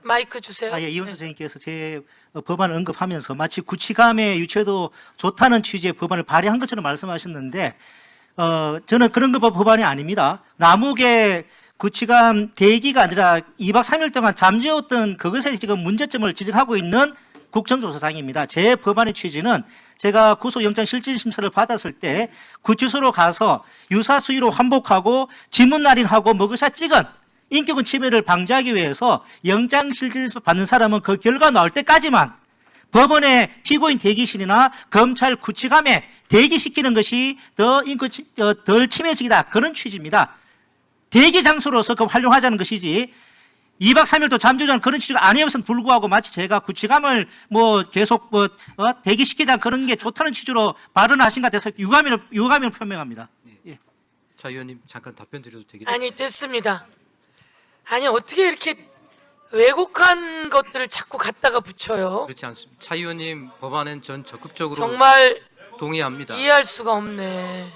마이크 주세요. 예, 이원수 선생님께서 제 법안을 언급하면서 마치 구치감의 유체도 좋다는 취지의 법안을 발의한 것처럼 말씀하셨는데 저는 그런 법안이 아닙니다. 남욱의 구치감 대기가 아니라 2박 3일 동안 잠재웠던 그것에 지금 문제점을 지적하고 있는 국정조사장입니다. 제 법안의 취지는 제가 구속영장 실질심사를 받았을 때 구치소로 가서 유사수위로 환복하고 지문날인하고 머그샷 찍은 인격은 침해를 방지하기 위해서 영장 실질심사 받는 사람은 그 결과 나올 때까지만 법원의 피고인 대기실이나 검찰 구치감에 대기시키는 것이 덜 침해적이다. 그런 취지입니다. 대기 장소로서 그 활용하자는 것이지 2박 3일도 잠재우자는 그런 취지가 아니었음에도 불구하고 마치 제가 구치감을 계속 대기시키자 그런 게 좋다는 취지로 발언하신 것 같아서 유감을 표명합니다. 예. 차 의원님 잠깐 답변 드려도 되겠죠? 아니 됐습니다. 아니 어떻게 이렇게 왜곡한 것들을 자꾸 갖다가 붙여요? 그렇지 않습니다. 차 의원님 법안은 전 적극적으로 정말 동의합니다. 이해할 수가 없네.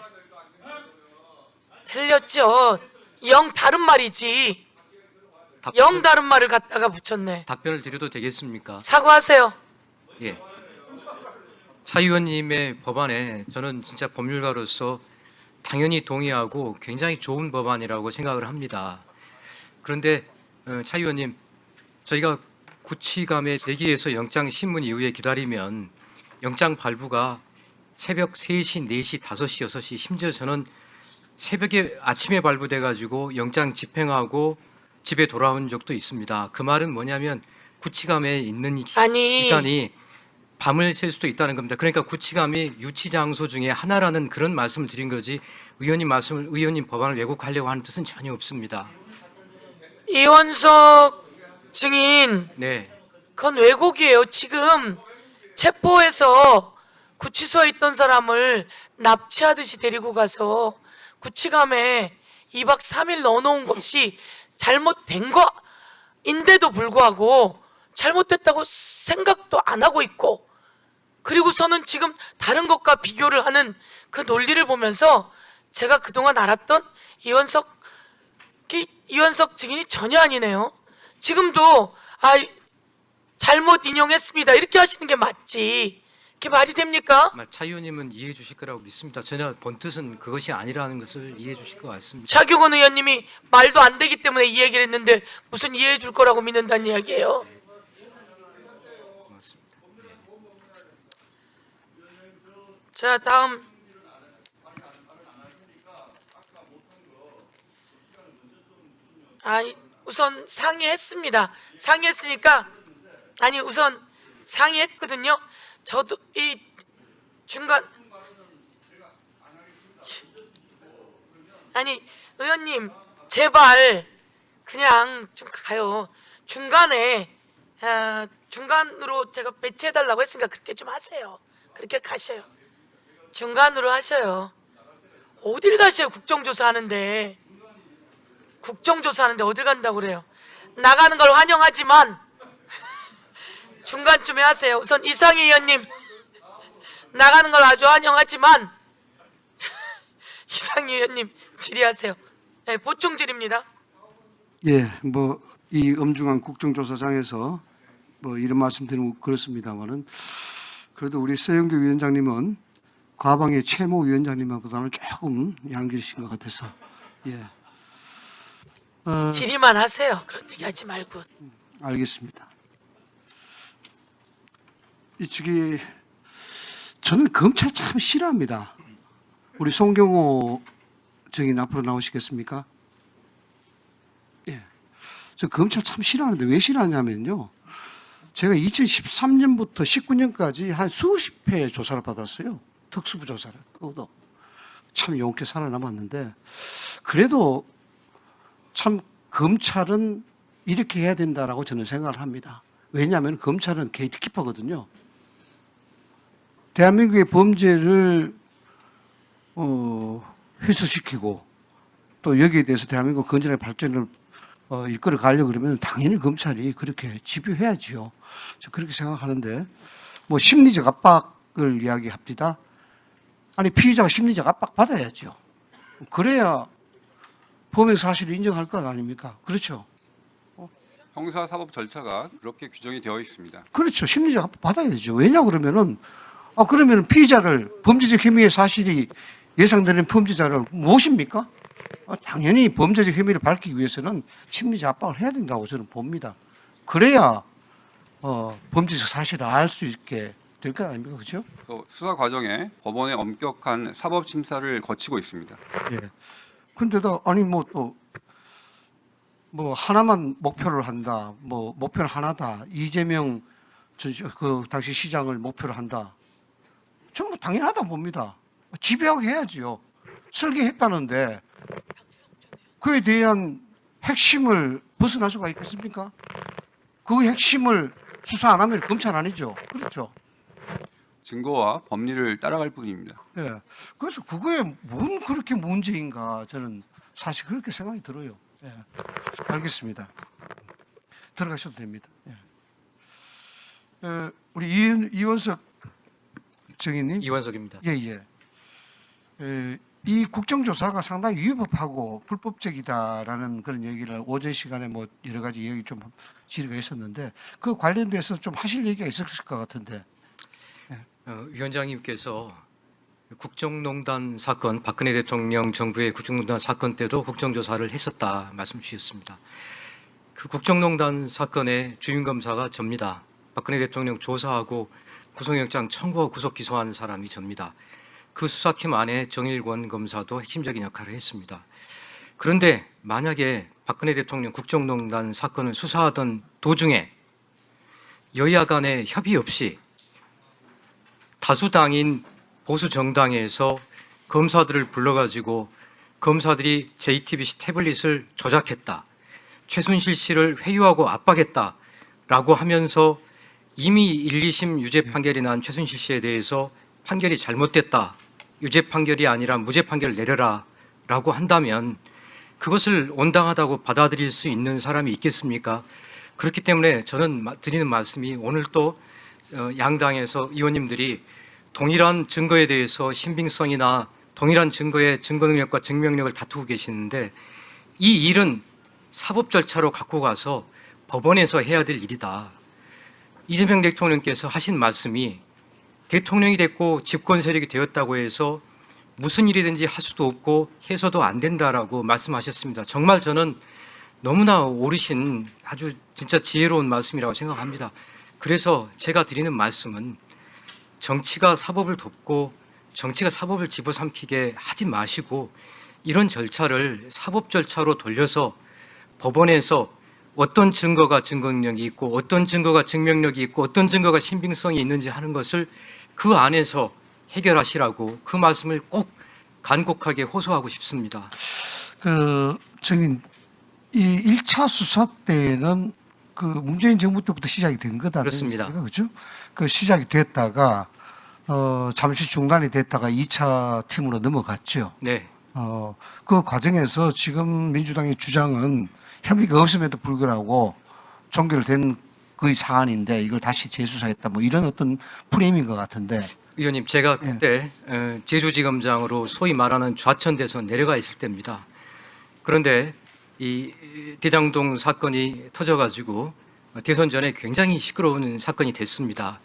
틀렸죠. 영 다른 말이지. 영 다른 말을 갖다가 붙였네. 답변을 드려도 되겠습니까? 사과하세요. 예. 차 의원님의 법안에 저는 진짜 법률가로서 당연히 동의하고 굉장히 좋은 법안이라고 생각을 합니다. 그런데 차 의원님, 저희가 구치감에 대기해서 영장 신문 이후에 기다리면 영장 발부가 새벽 3시, 4시, 5시, 6시 심지어 저는 새벽에 아침에 발부돼 가지고 영장 집행하고 집에 돌아온 적도 있습니다. 그 말은 뭐냐면 구치감에 있는 시간이 밤을 샐 수도 있다는 겁니다. 그러니까 구치감이 유치 장소 중에 하나라는 그런 말씀을 드린 거지 의원님 법안을 왜곡하려고 하는 뜻은 전혀 없습니다. 이원석 증인, 네. 그건 왜곡이에요. 지금 체포해서 구치소에 있던 사람을 납치하듯이 데리고 가서 구치감에 2박 3일 넣어놓은 것이 잘못된 거인데도 불구하고 잘못됐다고 생각도 안 하고 있고, 그리고서는 지금 다른 것과 비교를 하는 그 논리를 보면서 제가 그동안 알았던 이원석 증인이 전혀 아니네요. 지금도 잘못 인용했습니다 이렇게 하시는 게 맞지, 그게 말이 됩니까? 차 의원님은 이해해 주실 거라고 믿습니다. 전혀 본 뜻은 그것이 아니라는 것을 이해해 주실 것 같습니다. 차규건 의원님이 말도 안 되기 때문에 이 얘기를 했는데 무슨 이해해 줄 거라고 믿는다는 이야기예요? 고맙습니다. 자, 다음. 우선 상의했습니다. 상의했으니까 우선 상의했거든요. 저도 이 중간 의원님 제발 그냥 좀 가요. 중간으로 제가 배치해달라고 했으니까 그렇게 좀 하세요. 그렇게 가셔요. 중간으로 하셔요. 어딜 가셔요? 국정조사 하는데 어딜 간다고 그래요? 나가는 걸 환영하지만 중간쯤에 하세요. 우선 이상희 의원님 나가는 걸 아주 환영하지만 이상희 의원님 질의하세요. 네, 보충 질의입니다. 예, 이 엄중한 국정조사장에서 이런 말씀드리면 그렇습니다만은 그래도 우리 서영교 위원장님은 과방의 최모 위원장님보다는 조금 양질이신 것 같아서 예. 질의만 하세요. 그런 얘기 하지 말고. 알겠습니다. 저는 검찰 참 싫어합니다. 우리 송경호 증인 앞으로 나오시겠습니까? 예. 저 검찰 참 싫어하는데 왜 싫어하냐면요. 제가 2013년부터 19년까지 한 수십 회 조사를 받았어요. 특수부 조사를. 그것도 참 용케 살아남았는데 그래도 참 검찰은 이렇게 해야 된다라고 저는 생각을 합니다. 왜냐하면 검찰은 게이트키퍼거든요. 대한민국의 범죄를 회수시키고 또 여기에 대해서 대한민국 건전한 발전을 이끌어 가려고 그러면 당연히 검찰이 그렇게 지휘해야지요. 저 그렇게 생각하는데 심리적 압박을 이야기합니다. 피의자가 심리적 압박 받아야죠. 그래야 범행 사실을 인정할 것 아닙니까? 그렇죠? 형사사법 절차가 그렇게 규정이 되어 있습니다. 그렇죠. 심리적 압박 받아야 되죠. 왜냐 그러면은 그러면은 피의자를 범죄적 혐의의 사실이 예상되는 범죄자를 모십니까? 당연히 범죄적 혐의를 밝히기 위해서는 심리적 압박을 해야 된다고 저는 봅니다. 그래야 범죄적 사실을 알 수 있게 될 거 아닙니까, 그렇죠? 그래서 수사 과정에 법원의 엄격한 사법 심사를 거치고 있습니다. 예. 근데도 아니 뭐 또 뭐 하나만 목표를 한다. 뭐 목표는 하나다. 이재명 그 당시 시장을 목표로 한다. 저는 뭐 당연하다 봅니다. 지배하게 해야지요. 설계했다는데 그에 대한 핵심을 벗어날 수가 있겠습니까? 그 핵심을 수사 안 하면 검찰 아니죠. 그렇죠. 증거와 법리를 따라갈 뿐입니다. 예. 그래서 그거에 뭔 그렇게 문제인가 저는 사실 그렇게 생각이 들어요. 예. 알겠습니다. 들어가셔도 됩니다. 예. 우리 이원석 정의님. 이원석입니다. 예. 이 국정조사가 상당히 위법하고 불법적이다라는 그런 얘기를 오전 시간에 뭐 여러 가지 얘기 좀 질의가 있었는데 그 관련돼서 좀 하실 얘기가 있었을 것 같은데. 위원장님께서 국정농단 사건, 박근혜 대통령 정부의 국정농단 사건 때도 국정조사를 했었다 말씀 주셨습니다. 그 국정농단 사건의 주임검사가 접니다. 박근혜 대통령 조사하고 구속영장 청구하고 구속 기소한 사람이 접니다. 그 수사팀 안에 정일권 검사도 핵심적인 역할을 했습니다. 그런데 만약에 박근혜 대통령 국정농단 사건을 수사하던 도중에 여야 간의 협의 없이 다수당인 보수 정당에서 검사들을 불러가지고 검사들이 JTBC 태블릿을 조작했다, 최순실 씨를 회유하고 압박했다라고 하면서 이미 1, 2심 유죄 판결이 난 최순실 씨에 대해서 판결이 잘못됐다, 유죄 판결이 아니라 무죄 판결을 내려라라고 한다면 그것을 온당하다고 받아들일 수 있는 사람이 있겠습니까? 그렇기 때문에 저는 드리는 말씀이 오늘 또 양당에서 의원님들이 동일한 증거에 대해서 신빙성이나 동일한 증거의 증거 능력과 증명력을 다투고 계시는데 이 일은 사법 절차로 갖고 가서 법원에서 해야 될 일이다. 이재명 대통령께서 하신 말씀이 대통령이 됐고 집권 세력이 되었다고 해서 무슨 일이든지 할 수도 없고 해서도 안 된다라고 말씀하셨습니다. 정말 저는 너무나 옳으신 아주 진짜 지혜로운 말씀이라고 생각합니다. 그래서 제가 드리는 말씀은 정치가 사법을 돕고 정치가 사법을 집어삼키게 하지 마시고 이런 절차를 사법 절차로 돌려서 법원에서 어떤 증거가 증거 능력이 있고 어떤 증거가 증명력이 있고 어떤 증거가 신빙성이 있는지 하는 것을 그 안에서 해결하시라고 그 말씀을 꼭 간곡하게 호소하고 싶습니다. 이 1차 수사 때는 그 문재인 정부 때부터 시작이 된 거다. 그렇습니다. 그렇죠? 그 시작이 됐다가 잠시 중단이 됐다가 2차 팀으로 넘어갔죠. 네. 그 과정에서 지금 민주당의 주장은 혐의가 없음에도 불구하고 종결된 그 사안인데 이걸 다시 재수사했다 뭐 이런 어떤 프레임인 것 같은데. 의원님, 제가 그때 제주지검장으로 소위 말하는 좌천돼서 내려가 있을 때입니다. 그런데 이 대장동 사건이 터져가지고 대선 전에 굉장히 시끄러운 사건이 됐습니다.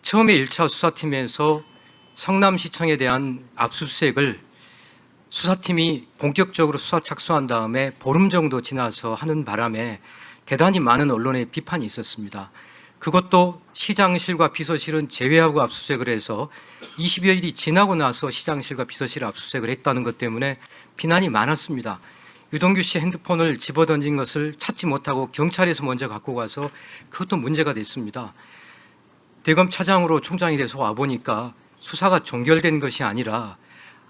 처음에 1차 수사팀에서 성남시청에 대한 압수수색을 수사팀이 본격적으로 수사 착수한 다음에 보름 정도 지나서 하는 바람에 대단히 많은 언론의 비판이 있었습니다. 그것도 시장실과 비서실은 제외하고 압수수색을 해서 20여일이 지나고 나서 시장실과 비서실을 압수수색을 했다는 것 때문에 비난이 많았습니다. 유동규 씨 핸드폰을 집어던진 것을 찾지 못하고 경찰에서 먼저 갖고 가서 그것도 문제가 됐습니다. 대검 차장으로 총장이 돼서 와보니까 수사가 종결된 것이 아니라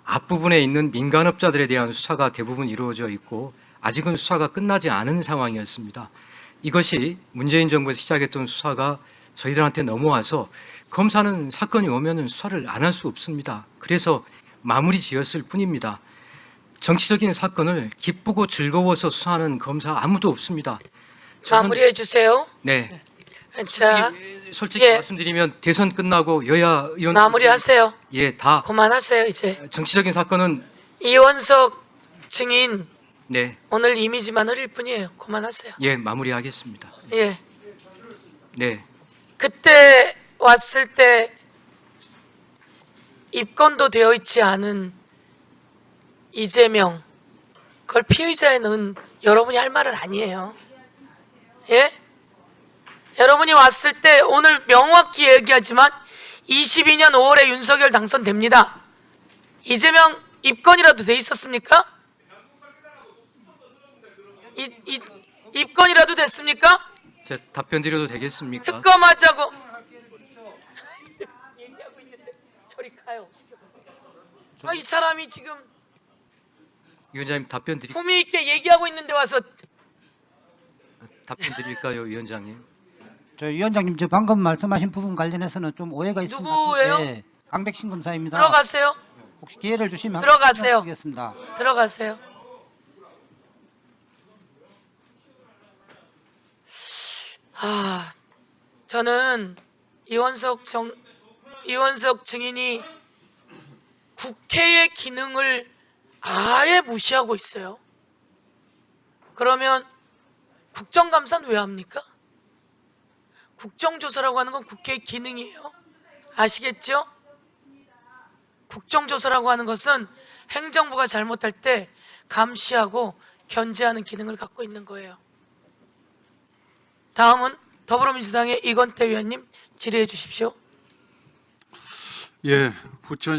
앞부분에 있는 민간업자들에 대한 수사가 대부분 이루어져 있고 아직은 수사가 끝나지 않은 상황이었습니다. 이것이 문재인 정부에서 시작했던 수사가 저희들한테 넘어와서 검사는 사건이 오면은 수사를 안 할 수 없습니다. 그래서 마무리 지었을 뿐입니다. 정치적인 사건을 기쁘고 즐거워서 수사하는 검사 아무도 없습니다. 마무리해 주세요. 네. 자, 솔직히 예. 말씀드리면 대선 끝나고 여야 의원 마무리하세요. 다 그만하세요 이제. 정치적인 사건은 이원석 증인 네, 오늘 이미지만 흐릴 뿐이에요. 그만하세요. 예, 마무리하겠습니다. 예. 네, 그때 왔을 때 입건도 되어 있지 않은 이재명, 그걸 피의자에 넣은 여러분이 할 말은 아니에요. 예? 여러분이 왔을 때 오늘 명확히 얘기하지만 22년 5월에 윤석열 당선됩니다. 이재명 입건이라도 돼 있었습니까? 입건이라도 됐습니까? 제 답변 드려도 되겠습니까? 특검하자고 얘기하고 있는데 저리 가요. 이 사람이 지금 위원장님 답변 품위 있게 얘기하고 있는데 와서 드릴까요, 위원장님? 저 위원장님, 저 방금 말씀하신 부분 관련해서는 좀 오해가 있습니다. 누구예요? 강백신 검사입니다. 들어가세요. 혹시 기회를 주시면 들어가세요. 하겠습니다. 들어가세요. 저는 이원석 증인이 국회의 기능을 아예 무시하고 있어요. 그러면 국정감사는 왜 합니까? 국정조사라고 하는 건 국회의 기능이에요. 아시겠죠? 국정조사라고 하는 것은 행정부가 잘못할 때 감시하고 견제하는 기능을 갖고 있는 거예요. 다음은 더불어민주당의 이건태 의원님 질의해 주십시오. 예, 부천